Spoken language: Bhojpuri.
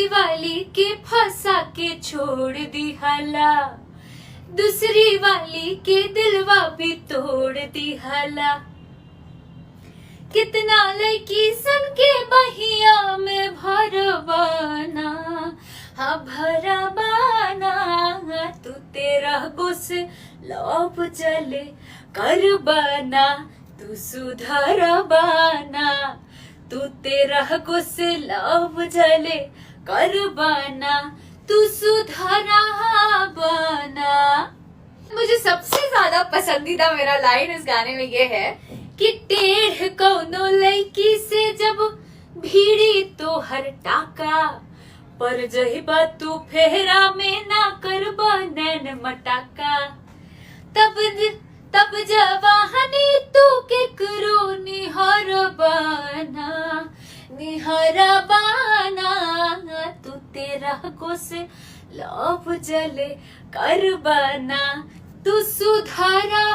वाली के फंसा के छोड़ दी हला, दूसरी वाली के दिलवा भी तोड़ दी हला। कितना लड़की सन के बहिया में भरवाना, हाँ भरवाना। तू तेरा गुस लौप चले करबाना, तू सुधरबाना। तू तेरा गुस लौप चले करबाना, तू सुधरबाना। मुझे सबसे ज्यादा पसंदीदा मेरा लाइन इस गाने में ये है कि टेढ़ कौनो लड़की से जब भीड़ी तो हर टाका, पर जहिबा तू फेरा में ना करबा नैन मटाका। तब जवाहनी तू केकरो निहरबाना, निहरबाना। तू तेरा गुस्से लौप जले करबाना, तू सुधारा